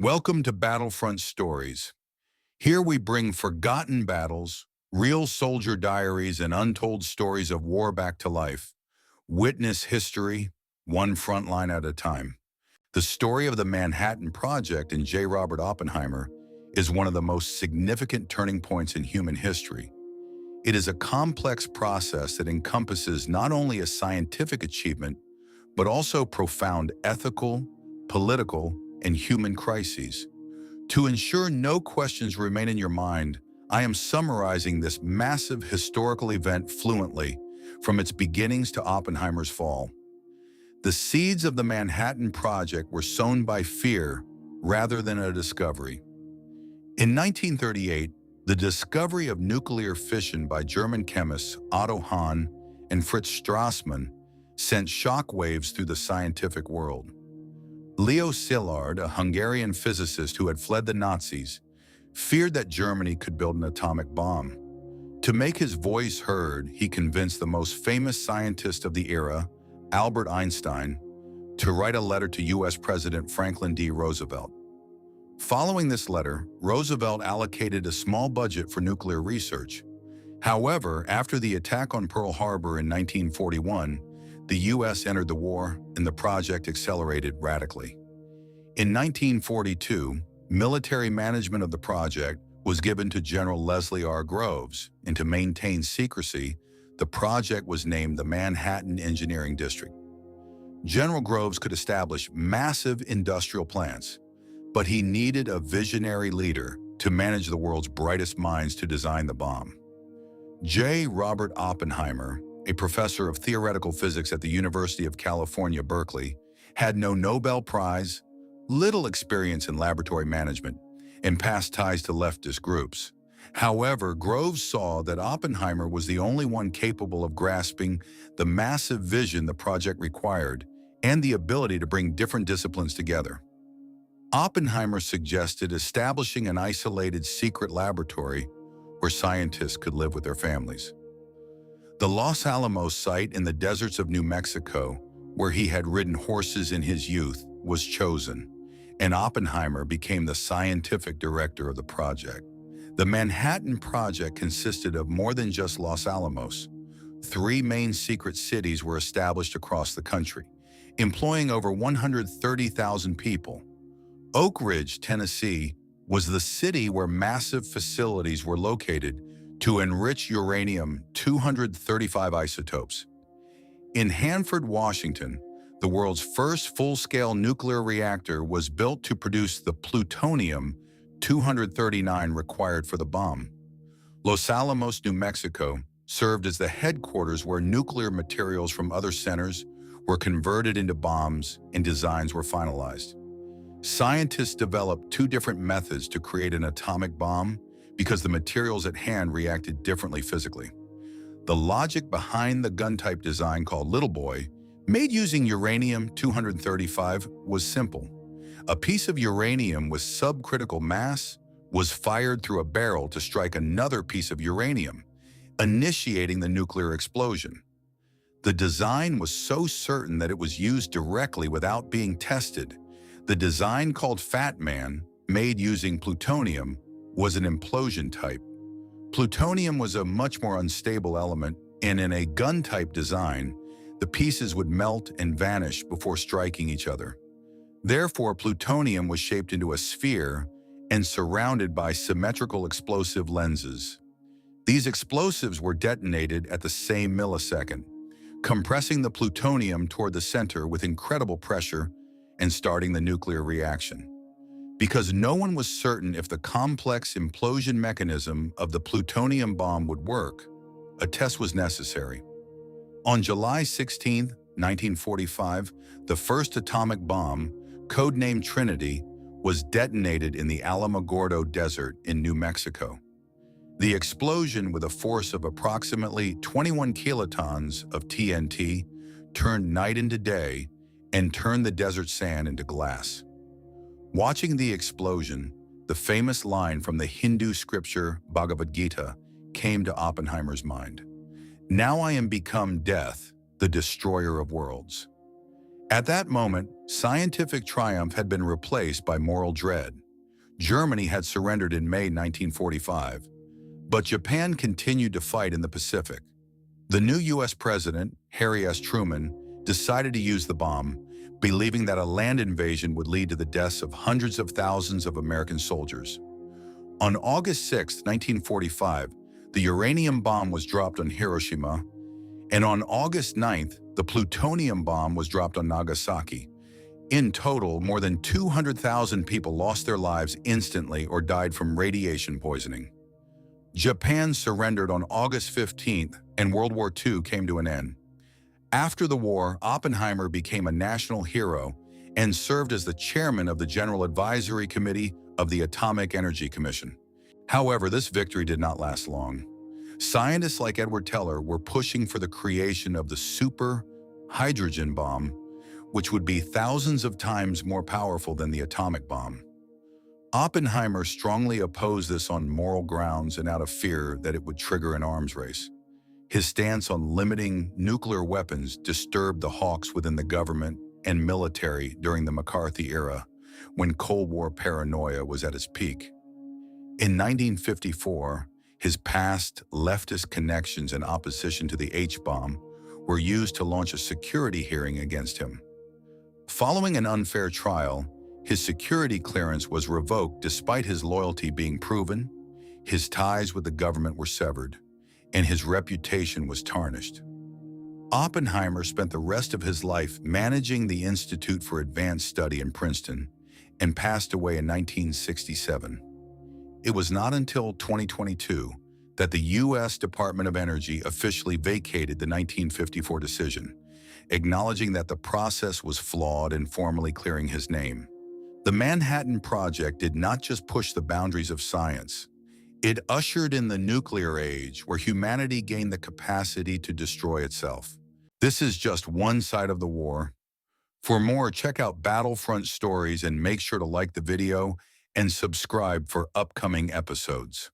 Welcome to Battlefront Stories. Here we bring forgotten battles, real soldier diaries, and untold stories of war back to life. Witness history, one front line at a time. The story of the Manhattan Project and J. Robert Oppenheimer is one of the most significant turning points in human history. It is a complex process that encompasses not only a scientific achievement, but also profound ethical, political, and human crises. To ensure no questions remain in your mind, I am summarizing this massive historical event fluently, from its beginnings to Oppenheimer's fall. The seeds of the Manhattan Project were sown by fear rather than a discovery. In 1938, the discovery of nuclear fission by German chemists Otto Hahn and Fritz Strassmann sent shockwaves through the scientific world. Leo Szilard, a Hungarian physicist who had fled the Nazis, feared that Germany could build an atomic bomb. To make his voice heard, he convinced the most famous scientist of the era, Albert Einstein, to write a letter to U.S. President Franklin D. Roosevelt. Following this letter, Roosevelt allocated a small budget for nuclear research. However, after the attack on Pearl Harbor in 1941, the U.S. entered the war and the project accelerated radically. In 1942, military management of the project was given to General Leslie R. Groves, and to maintain secrecy, the project was named the Manhattan Engineering District. General Groves could establish massive industrial plants, but he needed a visionary leader to manage the world's brightest minds to design the bomb. J. Robert Oppenheimer, a professor of theoretical physics at the University of California, Berkeley, had no Nobel Prize, little experience in laboratory management, and past ties to leftist groups. However, Groves saw that Oppenheimer was the only one capable of grasping the massive vision the project required and the ability to bring different disciplines together. Oppenheimer suggested establishing an isolated secret laboratory where scientists could live with their families. The Los Alamos site in the deserts of New Mexico, where he had ridden horses in his youth, was chosen, and Oppenheimer became the scientific director of the project. The Manhattan Project consisted of more than just Los Alamos. 3 main secret cities were established across the country, employing over 130,000 people. Oak Ridge, Tennessee, was the city where massive facilities were located to enrich uranium-235 isotopes. In Hanford, Washington, the world's first full-scale nuclear reactor was built to produce the plutonium-239 required for the bomb. Los Alamos, New Mexico, served as the headquarters where nuclear materials from other centers were converted into bombs and designs were finalized. Scientists developed 2 different methods to create an atomic bomb because the materials at hand reacted differently physically. The logic behind the gun-type design called Little Boy, made using uranium-235, was simple. A piece of uranium with subcritical mass was fired through a barrel to strike another piece of uranium, initiating the nuclear explosion. The design was so certain that it was used directly without being tested. The design called Fat Man, made using plutonium, was an implosion type. Plutonium was a much more unstable element, and in a gun-type design, the pieces would melt and vanish before striking each other. Therefore, plutonium was shaped into a sphere and surrounded by symmetrical explosive lenses. These explosives were detonated at the same millisecond, compressing the plutonium toward the center with incredible pressure and starting the nuclear reaction. Because no one was certain if the complex implosion mechanism of the plutonium bomb would work, a test was necessary. On July 16, 1945, the first atomic bomb, codenamed Trinity, was detonated in the Alamogordo Desert in New Mexico. The explosion, with a force of approximately 21 kilotons of TNT, turned night into day and turned the desert sand into glass. Watching the explosion, the famous line from the Hindu scripture Bhagavad Gita came to Oppenheimer's mind. "Now I am become death, the destroyer of worlds." At that moment, scientific triumph had been replaced by moral dread. Germany had surrendered in May 1945, but Japan continued to fight in the Pacific. The new U.S. President, Harry S. Truman, decided to use the bomb, believing that a land invasion would lead to the deaths of hundreds of thousands of American soldiers. On August 6, 1945, the uranium bomb was dropped on Hiroshima, and on August 9th, the plutonium bomb was dropped on Nagasaki. In total, more than 200,000 people lost their lives instantly or died from radiation poisoning. Japan surrendered on August 15th, and World War II came to an end. After the war, Oppenheimer became a national hero and served as the chairman of the General Advisory Committee of the Atomic Energy Commission. However, this victory did not last long. Scientists like Edward Teller were pushing for the creation of the super hydrogen bomb, which would be thousands of times more powerful than the atomic bomb. Oppenheimer strongly opposed this on moral grounds and out of fear that it would trigger an arms race. His stance on limiting nuclear weapons disturbed the hawks within the government and military during the McCarthy era, when Cold War paranoia was at its peak. In 1954, his past leftist connections and opposition to the H-bomb were used to launch a security hearing against him. Following an unfair trial, his security clearance was revoked despite his loyalty being proven, his ties with the government were severed, and his reputation was tarnished. Oppenheimer spent the rest of his life managing the Institute for Advanced Study in Princeton and passed away in 1967. It was not until 2022 that the U.S. Department of Energy officially vacated the 1954 decision, acknowledging that the process was flawed in formally clearing his name. The Manhattan Project did not just push the boundaries of science. It ushered in the nuclear age, where humanity gained the capacity to destroy itself. This is just one side of the war. For more, check out Battlefront Stories and make sure to like the video and subscribe for upcoming episodes.